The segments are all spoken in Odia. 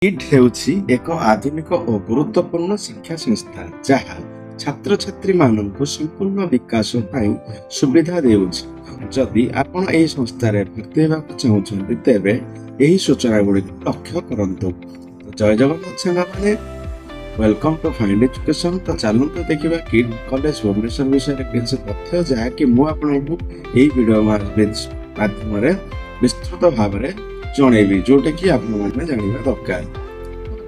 କିଟ୍ ହେଉଛି ଏକ ଆଧୁନିକ ଓ ଗୁରୁତ୍ୱପୂର୍ଣ୍ଣ ଶିକ୍ଷା ସଂସ୍ଥା ଯାହା ଛାତ୍ରଛାତ୍ରୀମାନଙ୍କୁ ସମ୍ପୂର୍ଣ୍ଣ ବିକାଶ ପାଇଁ ସୁବିଧା ଦେଉଛି। ଯଦି ଆପଣ ଏହି ସଂସ୍ଥାରେ ଭର୍ତ୍ତି ହେବାକୁ ଚାହୁଁଛନ୍ତି ତେବେ ଏହି ସୂଚନାଗୁଡ଼ିକୁ ଲକ୍ଷ୍ୟ କରନ୍ତୁ। ଜୟ ଜଗନ୍ନାଥ ସାଙ୍ଗମାନେ, ୱେଲକମ୍ ଟୁ ଫାଇଣ୍ଡ ଏଜୁକେସନ୍। ତ ଚାଲନ୍ତୁ ଦେଖିବା କିଟ୍ କଲେଜ ଭୁବନେଶ୍ୱର ବିଷୟରେ କିଛି ତଥ୍ୟ ଯାହାକି ମୁଁ ଆପଣଙ୍କୁ ଏହି ଭିଡ଼ିଓ ମାଧ୍ୟମରେ ବିସ୍ତୃତ ଭାବରେ ଜଣେଇବି, ଯୋଉଟାକି ଆପଣମାନେ ଜାଣିବା ଦରକାର।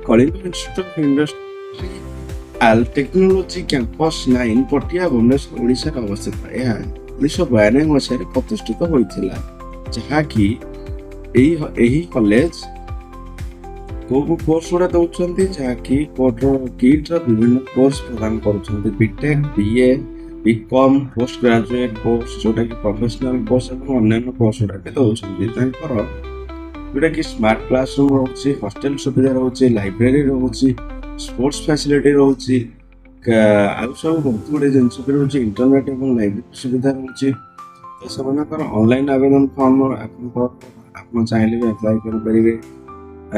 Kalinga institute of industrial technology campus 9 Patia Bhubaneswar ଓଡ଼ିଶାରେ ଅବସ୍ଥିତ। ଏହା 1992 ମସିହାରେ ପ୍ରତିଷ୍ଠିତ ହୋଇଥିଲା, ଯାହାକି ଏହି କଲେଜ କୋଉ କୋର୍ସ ଗୁଡ଼ା ଦେଉଛନ୍ତି, ଯାହାକି କିଟ୍ର ବିଭିନ୍ନ କୋର୍ସ ପ୍ରଦାନ କରୁଛନ୍ତି। BTech, BA, BCom, post graduate course, ଯୋଉଟାକି ପ୍ରଫେସନାଲ କୋର୍ସ ଏବଂ ଅନ୍ୟାନ୍ୟ କୋର୍ସ ଗୁଡ଼ାକ ଦେଉଛନ୍ତି। ତାଙ୍କର ଯୋଉଟାକି ସ୍ମାର୍ଟ କ୍ଲାସ ରୁମ୍ ରହୁଛି, ହଷ୍ଟେଲ ସୁବିଧା ରହୁଛି, ଲାଇବ୍ରେରୀ ରହୁଛି, ସ୍ପୋର୍ଟସ ଫ୍ୟାସିଲିଟି ରହୁଛି, ଆଉ ସବୁ ବହୁତ ଗୁଡ଼ିଏ ଜିନିଷ ବି ରହୁଛି। ଇଣ୍ଟରନେଟ୍ ଏବଂ ଲାଇବ୍ରେରୀ ସୁବିଧା ରହୁଛି। ତ ସେମାନଙ୍କର ଅନଲାଇନ୍ ଆବେଦନ ଫର୍ମ ଆପଣ ଚାହିଁଲେ ବି ଆପ୍ଲାଏ କରିପାରିବେ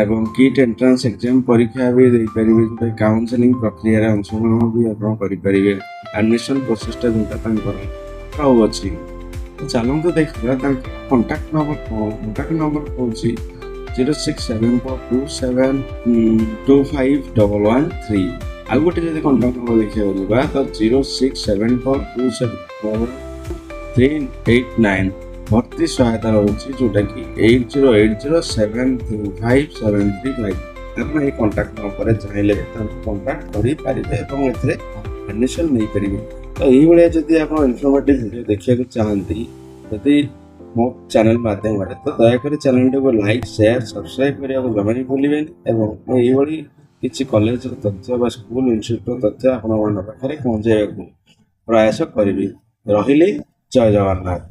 ଏବଂ କିଟ୍ ଏଣ୍ଟ୍ରାନ୍ସ ଏକ୍ଜାମ ପରୀକ୍ଷା ବି ଦେଇପାରିବେ। ଗୋଟେ କାଉନସେଲିଂ ପ୍ରକ୍ରିୟାରେ ଅଂଶଗ୍ରହଣ ବି ଆପଣ କରିପାରିବେ। ଆଡମିସନ ପ୍ରୋସେସଟା ଯୋଉଟା ତାଙ୍କର ରହୁଅଛି। ଚାଲନ୍ତୁ ଦେଖିବା ତାଙ୍କ କଣ୍ଟାକ୍ଟ ନମ୍ବର ହେଉଛି 067427251113। ଆଉ ଗୋଟେ ଯଦି କଣ୍ଟାକ୍ଟ ନମ୍ବର ଦେଖିବାକୁ ଯିବା ତ 0674272389। ଭର୍ତ୍ତି ସହାୟତା ରହୁଛି, ଯୋଉଟାକି 8080735735। ଆପଣ ଏହି କଣ୍ଟାକ୍ଟ ନମ୍ବରରେ ଚାହିଁଲେ ତାଙ୍କୁ କଣ୍ଟାକ୍ଟ କରିପାରିବେ ଏବଂ ଏଥିରେ ଆଡମିସନ ନେଇପାରିବେ। ତ ଏଇଭଳିଆ ଯଦି ଆପଣ ଇନଫର୍ମେଟିଭ ଭିଡ଼ିଓ ଦେଖିବାକୁ ଚାହାନ୍ତି ଯଦି ମୋ ଚ୍ୟାନେଲ ମାଧ୍ୟମରେ, ତ ଦୟାକରି ଚ୍ୟାନେଲଟିକୁ ଲାଇକ୍, ସେୟାର, ସବସ୍କ୍ରାଇବ୍ କରିବାକୁ ଜମା ବି ଭୁଲିବେନି ଏବଂ ମୁଁ ଏଇଭଳି କିଛି କଲେଜର ତଥ୍ୟ ବା ସ୍କୁଲ ଇନଷ୍ଟିଚ୍ୟୁଟର ତଥ୍ୟ ଆପଣମାନଙ୍କ ପାଖରେ ପହଞ୍ଚାଇବାକୁ ପ୍ରୟାସ କରିବି। ରହିଲି, ଜୟ ଜଗନ୍ନାଥ।